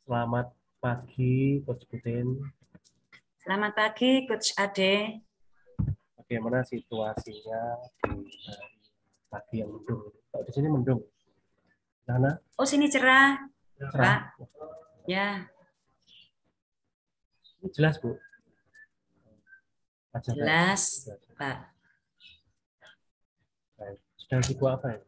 Selamat pagi, Coach Putin. Selamat pagi, Coach Ade. Bagaimana situasinya di pagi yang mendung? Kalau di sini mendung. Sana? Oh, sini cerah, Cerah. Pak. Ya, Jelas, Bu. jelas, Pak. Baik. Sedang sibuk apa ya?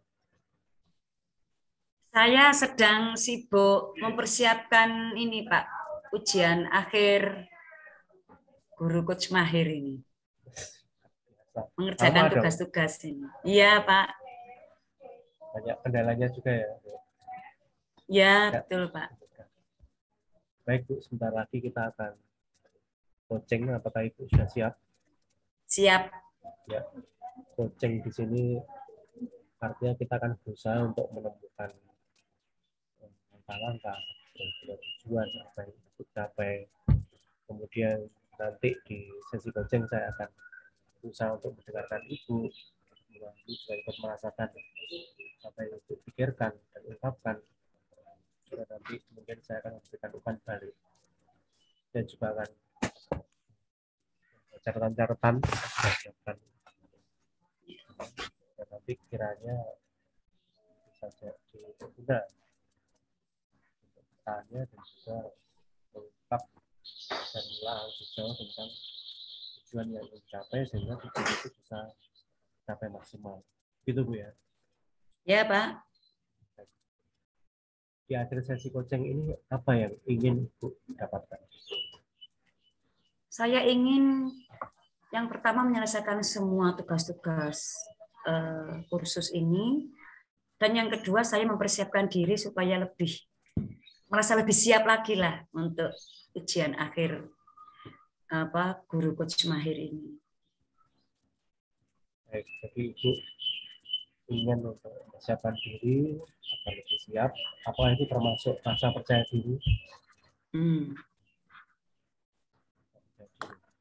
Saya sedang sibuk mempersiapkan ini, Pak. Ujian akhir guru Coach Mahir ini. Biasa. Sama Mengerjakan dong. tugas-tugas ini. Iya, Pak. Banyak kendalanya juga ya. Ya, Ya. betul, Pak. Baik, Bu. Sebentar lagi kita akan coaching. Apakah Ibu sudah siap? Siap. Ya. Coaching di sini artinya kita akan berusaha untuk menemukan langkah-langkah tujuan apa yang kita capai. Kemudian nanti di sesi coaching saya akan berusaha untuk mendengarkan Ibu, Ibu juga ikut merasakan apa yang Ibu pikirkan dan ungkapkan. Dan nanti mungkin saya akan memberikan umpan balik dan juga akan catatan-catatan dan nanti kiranya bisa jadi berguna untuk bertanya dan juga mengungkap dan lebih jauh tentang tujuan yang ingin dicapai sehingga tujuan itu bisa capai maksimal. Gitu Bu ya. Ya, Pak. Di akhir sesi coaching ini apa yang ingin Ibu dapatkan? Saya ingin yang pertama menyelesaikan semua tugas-tugas kursus ini. Dan yang kedua, saya mempersiapkan diri supaya merasa lebih siap lagi lah untuk ujian akhir guru Coach Mahir ini. Baik, jadi Ibu ingin untuk mempersiapkan diri agar lebih siap. Apakah itu termasuk rasa percaya diri?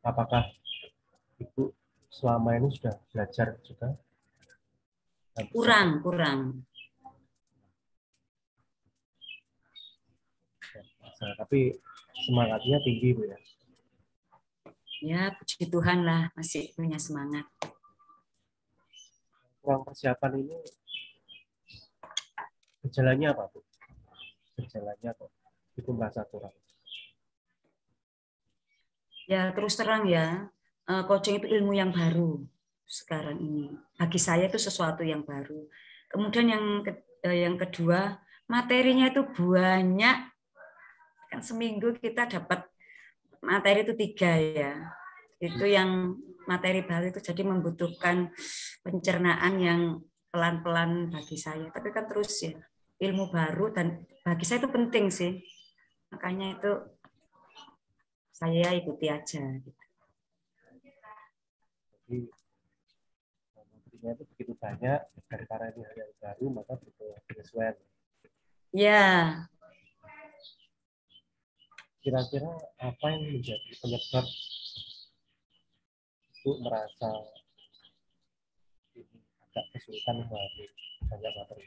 Apakah Ibu selama ini sudah belajar juga? Kurang. Nah, tapi semangatnya tinggi Bu ya. Ya, puji Tuhan lah masih punya semangat. Kurang persiapan ini gejalanya apa Bu? Gejalanya kok Ibu merasa kurang? Ya, terus terang ya, coaching itu ilmu yang baru sekarang ini. Bagi saya itu sesuatu yang baru. Kemudian yang kedua, materinya itu banyak. Kan seminggu kita dapat materi itu 3 ya. Itu yang materi baru itu jadi membutuhkan pencernaan yang pelan-pelan bagi saya. Tapi kan terus ya, ilmu baru dan bagi saya itu penting sih. Makanya itu saya ikuti aja. Jadi materinya itu begitu banyak, karena ini hal yang baru, maka butuh penyesuaian. Ya, Kira-kira apa yang menjadi penyebab Ibu merasa ini agak kesulitan memahami banyak materi?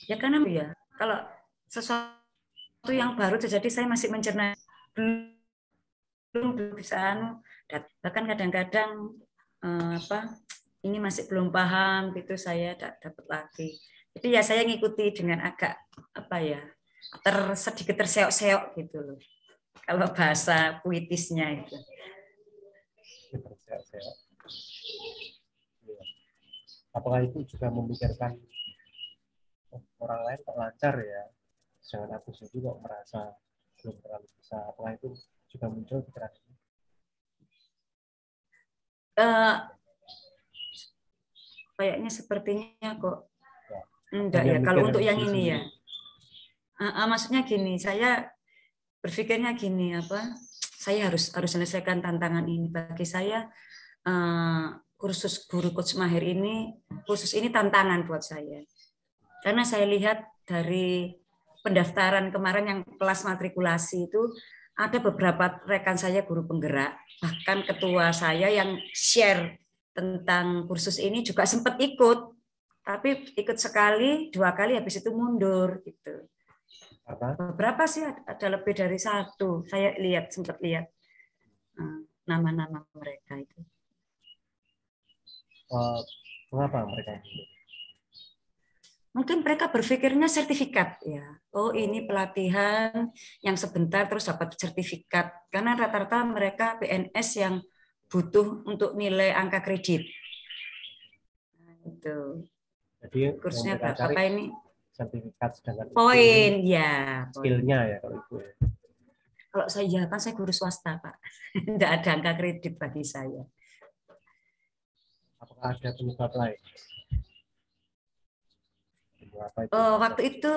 ya karena ya kalau sesuatu yang baru terjadi saya masih mencerna belum bisa bahkan kadang-kadang ini masih belum paham gitu saya dapat lagi. Jadi ya saya ngikuti dengan agak sedikit terseok-seok gitu loh. Kalau bahasa puitisnya itu. Apakah itu juga memikirkan orang lain kok lancar ya, jangan aku juga kok merasa belum terlalu bisa? Apakah itu juga muncul pikiran ini? Kayaknya sepertinya kok Ya, enggak ya. Kalau untuk yang ini ya, maksudnya gini, saya berpikirnya gini saya harus selesaikan tantangan ini. Bagi saya kursus guru Coach Mahir ini, kursus ini tantangan buat saya. Karena saya lihat dari pendaftaran kemarin yang kelas matrikulasi itu ada beberapa rekan saya guru penggerak, bahkan ketua saya yang share tentang kursus ini juga sempat ikut. Tapi ikut sekali, 2 kali, habis itu mundur gitu. Berapa sih? Ada lebih dari 1. Saya sempat lihat nama-nama mereka itu. Mengapa mereka? Mungkin mereka berpikirnya sertifikat ya. Oh, ini pelatihan yang sebentar terus dapat sertifikat. Karena rata-rata mereka PNS yang butuh untuk nilai angka kredit. Nah, itu. Jadi kursnya mereka apa ini? Sertifikat sedangkan poin ya. Skillnya ya kalau itu. Ya. Kalau saya kan saya guru swasta Pak, tidak ada angka kredit bagi saya. Apakah ada penyebab lain? Waktu itu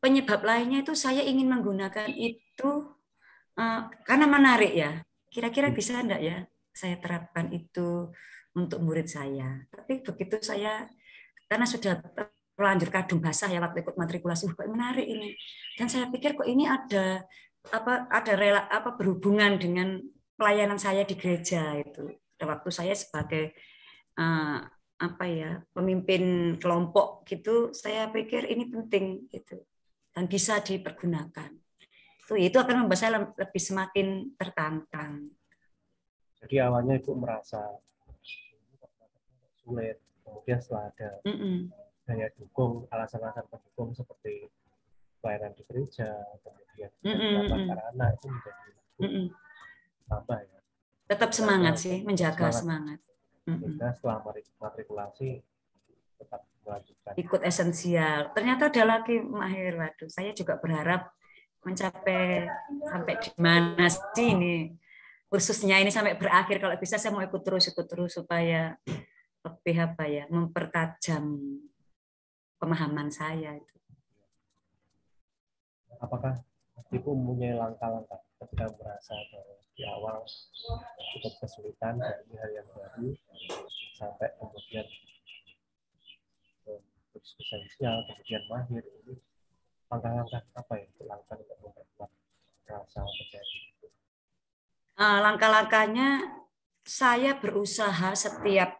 penyebab lainnya itu saya ingin menggunakan itu karena menarik ya. Kira-kira bisa enggak ya saya terapkan itu untuk murid saya. Tapi begitu saya, karena sudah terlanjur kadung basah ya waktu ikut matrikulasi, kok menarik ini. Dan saya pikir kok ini ada berhubungan dengan pelayanan saya di gereja itu. Waktu saya sebagai pemimpin kelompok gitu, saya pikir ini penting gitu dan bisa dipergunakan. Itu akan membuat saya lebih semakin tertantang. Jadi awalnya Ibu merasa sulit, kemudian setelah ada daya dukung, alasan-alasan pendukung seperti pelayanan di gereja, kemudian para anak itu menjadi tambah ya. Tetap semangat sih, menjaga semangat. Sehingga setelah matrikulasi tetap melanjutkan. Ikut esensial. Ternyata ada lagi Mahir. Waduh, saya juga berharap mencapai sampai di mana sih ini kursusnya ini sampai berakhir. Kalau bisa saya mau ikut terus supaya lebih mempertajam pemahaman saya itu. Apakah Ibu mempunyai langkah-langkah ketika merasa bahwa di awal cukup kesulitan dari hal yang baru sampai kemudian kursus esensial, kemudian Mahir, ini langkah-langkah apa yang dilakukan untuk memperkuat rasa percaya diri? Langkah-langkahnya saya berusaha setiap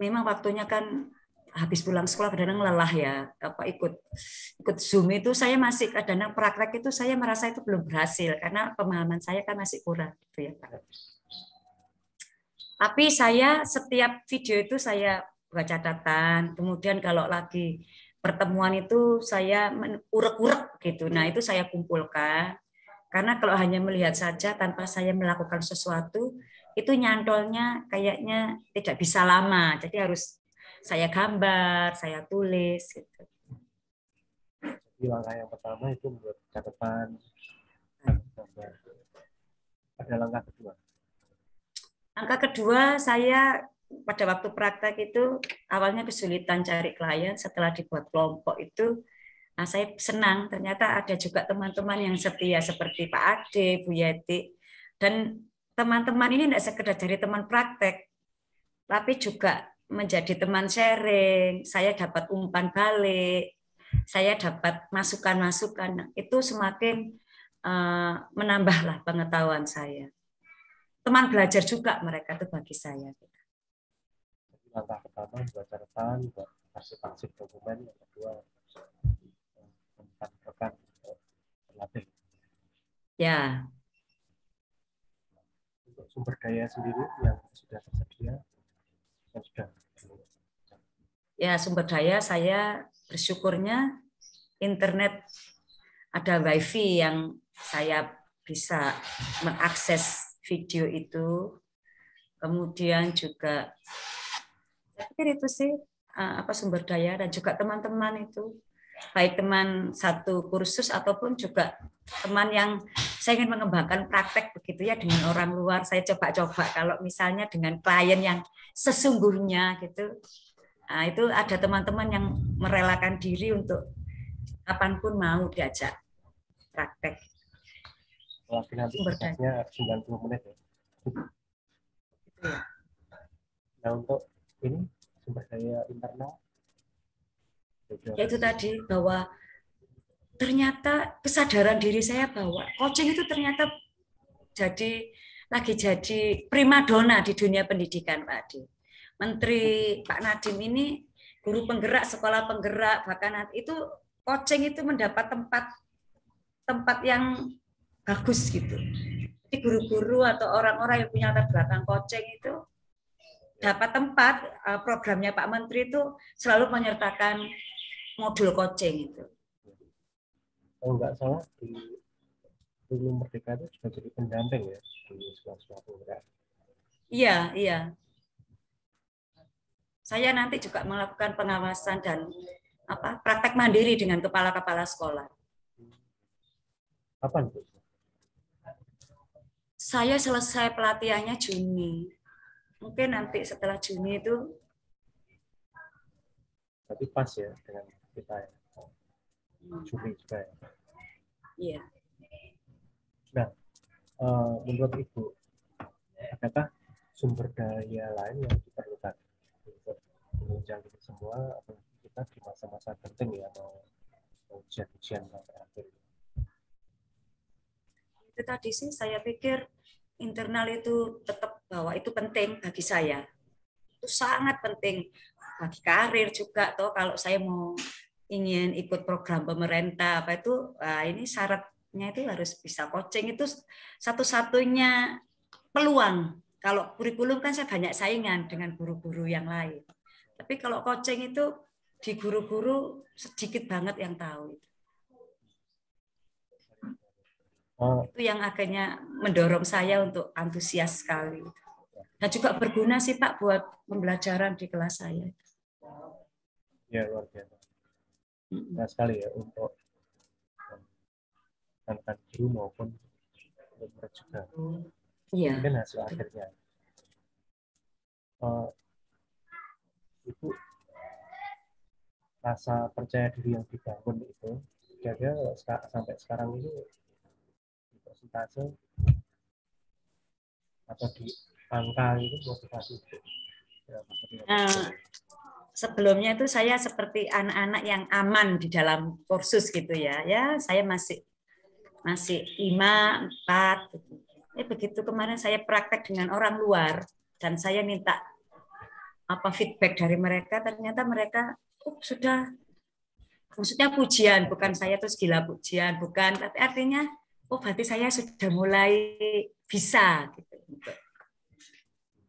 memang waktunya kan habis pulang sekolah kadang lelah ya, ikut Zoom itu saya masih kadang praktek itu saya merasa itu belum berhasil karena pemahaman saya kan masih kurang gitu ya Pak. Tapi saya setiap video itu saya buat catatan, kemudian kalau lagi pertemuan itu saya urek-urek gitu. Nah, itu saya kumpulkan. Karena kalau hanya melihat saja tanpa saya melakukan sesuatu, itu nyantolnya kayaknya tidak bisa lama. Jadi harus saya gambar, saya tulis gitu. Jadi langkah yang pertama itu membuat catatan. Ada langkah kedua. Langkah kedua, saya pada waktu praktek itu awalnya kesulitan cari klien. Setelah dibuat kelompok itu, saya senang. Ternyata ada juga teman-teman yang setia seperti Pak Ade, Bu Yeti. Dan teman-teman ini tidak sekedar jadi teman praktek, tapi juga menjadi teman sharing. Saya dapat umpan balik, saya dapat masukan-masukan. Itu semakin menambahlah pengetahuan saya. Teman belajar juga mereka itu bagi saya. Jadi langkah pertama buat catatan, buat arsip-arsip dokumen. Yang kedua tempat rekan berlatih. Ya. Untuk sumber daya sendiri yang sudah tersedia. Ya, sumber daya saya bersyukurnya internet ada wifi yang saya bisa mengakses video itu. Kemudian juga saya pikir itu sih sumber daya dan juga teman-teman itu baik teman satu kursus ataupun juga teman yang saya ingin mengembangkan praktek begitu ya dengan orang luar. Saya coba-coba kalau misalnya dengan klien yang sesungguhnya gitu. Nah, itu ada teman-teman yang merelakan diri untuk kapanpun mau diajak praktek. Lagi nanti prosesnya 90 menit ya. Nah, untuk ini sumber daya internal. Ya itu tadi bahwa ternyata kesadaran diri saya bahwa coaching itu ternyata jadi primadona di dunia pendidikan Pak Ade. Menteri Pak Nadiem ini guru penggerak, sekolah penggerak, bahkan itu coaching itu mendapat tempat yang bagus gitu. Jadi guru-guru atau orang-orang yang punya latar belakang coaching itu dapat tempat. Programnya Pak Menteri itu selalu menyertakan modul coaching itu. Kalau nggak salah di sebelum Merdeka itu juga jadi pendamping ya di sekolah-sekolah penggerak. Iya, iya. Saya nanti juga melakukan pengawasan dan praktek mandiri dengan kepala-kepala sekolah. Kapan Bu? Saya selesai pelatihannya Juni. Mungkin nanti setelah Juni itu. Tapi pas ya dengan kita ya. Juni juga ya. Iya. Nah, menurut Ibu, adakah sumber daya lain yang diperlukan untuk menunjang ini semua, apalagi kita di masa-masa penting ya, mau ujian-ujian yang terakhir? Itu tadi sih saya pikir internal itu tetap bahwa itu penting bagi saya. Itu sangat penting bagi karir juga. Toh kalau saya mau ingin ikut program pemerintah apa itu, ini syaratnya itu harus bisa coaching. Itu satu-satunya peluang. Kalau kurikulum kan saya banyak saingan dengan guru-guru yang lain. Tapi kalau coaching itu di guru-guru sedikit banget yang tahu. Itu yang akhirnya mendorong saya untuk antusias sekali. Dan juga berguna sih Pak buat pembelajaran di kelas saya. Ya, luar biasa. Nah, sekali ya untuk tentang guru maupun murid juga. Iya. Mungkin hasil akhirnya. Ibu rasa percaya diri yang dibangun itu, kira-kira sampai sekarang ini di persentase atau di angka itu motivasi itu. Sebelumnya itu saya seperti anak-anak yang aman di dalam kursus gitu ya. Ya, saya masih 5, 4. Begitu kemarin saya praktek dengan orang luar dan saya minta feedback dari mereka, ternyata mereka sudah, maksudnya pujian, bukan saya terus gila pujian, bukan, tapi artinya berarti saya sudah mulai bisa gitu.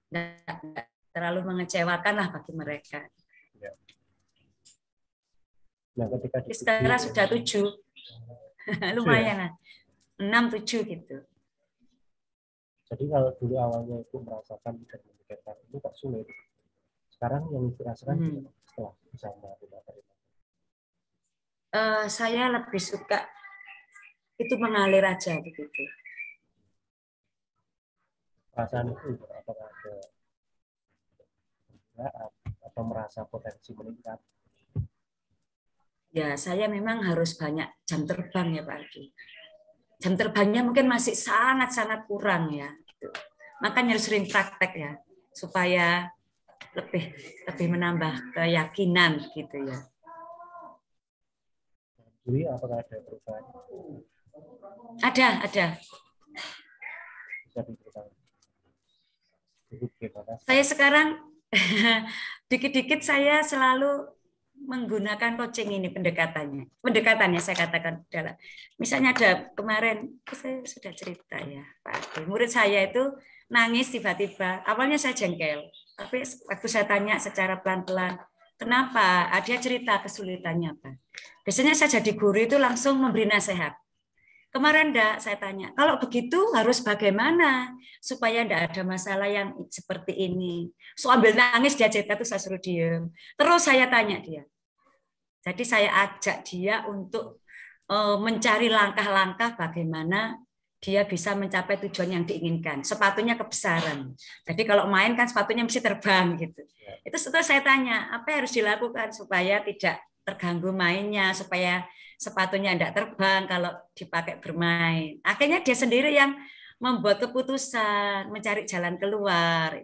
Nggak terlalu mengecewakan lah bagi mereka. Nah, ketika sekarang sudah 7. Lumayan lah. 6, 7 gitu. Jadi kalau dulu awalnya itu merasakan dan memikirkan itu kok sulit. Sekarang yang dirasakan setelah bisa melakukan saya lebih suka itu mengalir aja begitu. Perasaan itu apakah ada atau merasa potensi meningkat? Ya, saya memang harus banyak jam terbang ya Pak Aldi. Jam terbangnya mungkin masih sangat-sangat kurang ya. Gitu. Makanya harus sering praktek ya, supaya lebih menambah keyakinan gitu ya. Jadi apakah ada perubahan? Ada. Bisa diceritakan. Saya sekarang dikit-dikit saya selalu menggunakan coaching ini pendekatannya saya katakan adalah misalnya ada kemarin saya sudah cerita ya Pak, murid saya itu nangis tiba-tiba, awalnya saya jengkel, tapi waktu saya tanya secara pelan-pelan kenapa, dia cerita kesulitannya apa. Biasanya saya jadi guru itu langsung memberi nasihat. Kemarin enggak, saya tanya, kalau begitu harus bagaimana supaya enggak ada masalah yang seperti ini. So ambil nangis dia cerita, itu saya suruh diem. Terus saya tanya dia. Jadi saya ajak dia untuk mencari langkah-langkah bagaimana dia bisa mencapai tujuan yang diinginkan. Sepatunya kebesaran. Jadi kalau main kan sepatunya mesti terbang gitu. Itu setelah saya tanya, apa yang harus dilakukan supaya tidak terganggu mainnya, supaya sepatunya tidak terbang kalau dipakai bermain. Akhirnya dia sendiri yang membuat keputusan, mencari jalan keluar.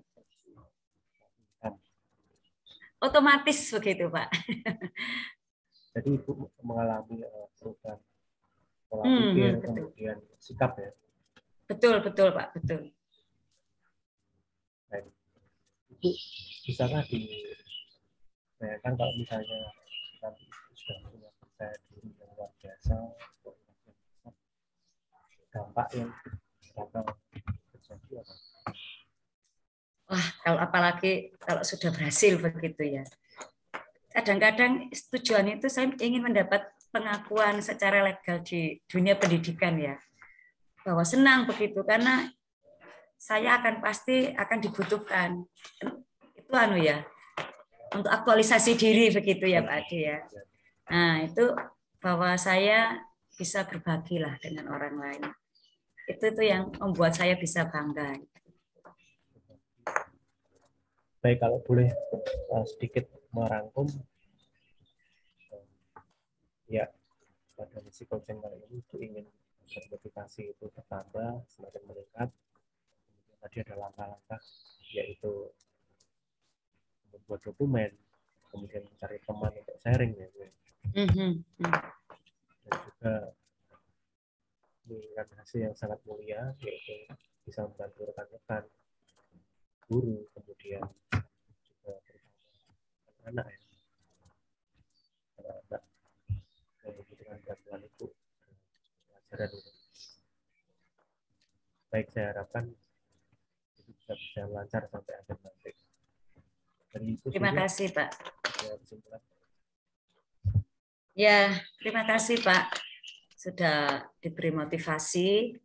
Otomatis begitu, Pak. Jadi Ibu mengalami perubahan pola pikir, kemudian sikap ya? Betul, Pak. Betul. Baik. itu bisakah dibayangkan kalau misalnya nanti sudah punya percaya diri yang luar biasa, dampak yang bakal terjadi apa? Wah, kalau apalagi kalau sudah berhasil begitu ya. Kadang-kadang tujuan itu saya ingin mendapat pengakuan secara legal di dunia pendidikan ya. Bahwa senang begitu karena saya pasti akan dibutuhkan. Itu ya. Untuk aktualisasi diri begitu ya Pak Ade ya. Nah, itu bahwa saya bisa berbagi lah dengan orang lain. Itu yang membuat saya bisa bangga. Baik, kalau boleh sedikit merangkum, ya pada misi coaching kali ini itu ingin motivasi itu bertambah, semakin meningkat. Kemudian tadi ada langkah-langkah, yaitu membuat dokumen, kemudian mencari teman untuk sharing ya, dan juga mengingat hasil yang sangat mulia, yaitu bisa membantu rekan-rekan, guru, kemudian juga anak-anak ya, anak-anak yang membutuhkan bantuan itu pelajaran itu. Baik, saya harapkan itu bisa berjalan lancar sampai akhir nanti. Terima kasih Pak. Kesimpulan. Ya, terima kasih Pak. Sudah diberi motivasi.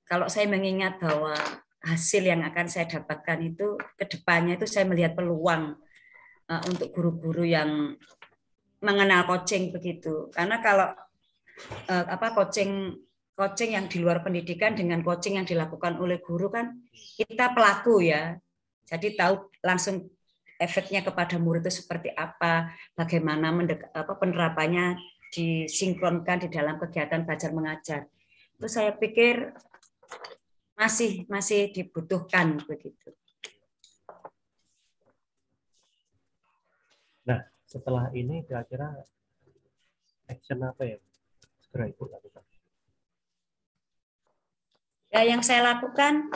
Kalau saya mengingat bahwa hasil yang akan saya dapatkan itu ke depannya itu saya melihat peluang untuk guru-guru yang mengenal coaching begitu. Karena kalau coaching yang di luar pendidikan dengan coaching yang dilakukan oleh guru kan kita pelaku ya. Jadi tahu langsung efeknya kepada murid itu seperti apa, bagaimana penerapannya disinkronkan di dalam kegiatan belajar mengajar. Itu saya pikir masih dibutuhkan begitu. Nah, setelah ini kira-kira action apa ya segera Ibu lakukan? Ya, yang saya lakukan,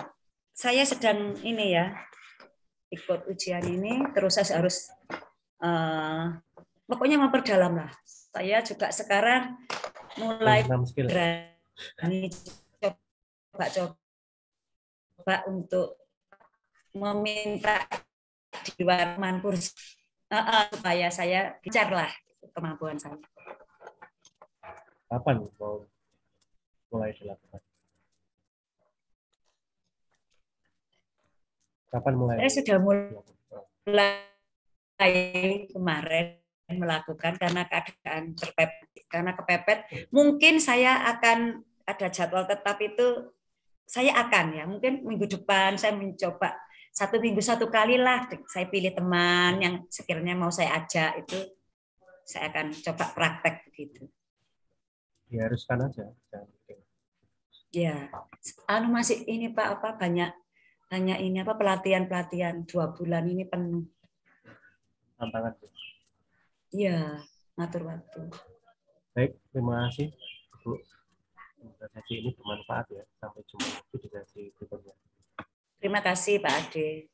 saya sedang ini ya, ikut ujian ini, terus saya harus pokoknya memperdalam lah. Saya juga sekarang mulai berani coba untuk meminta di luar kursi supaya saya bicara lah kemampuan saya. Kapan mau mulai dilakukan? Kapan mulai? Saya sudah mulai kemarin melakukan karena keadaan kepepet. Mungkin saya akan ada jadwal tetap itu, saya akan ya mungkin minggu depan saya mencoba 1 minggu 1 kali lah. Saya pilih teman yang sekiranya mau saya ajak, itu saya akan coba praktek begitu. Diharuskan aja. Ya, masih ini Pak banyak ini pelatihan 2 bulan ini penuh. Tantangan. Iya, ngatur waktu. Baik, terima kasih Bu. Semoga sesi ini bermanfaat ya. Sampai jumpa lagi di sesi berikutnya. Terima kasih Pak Ade.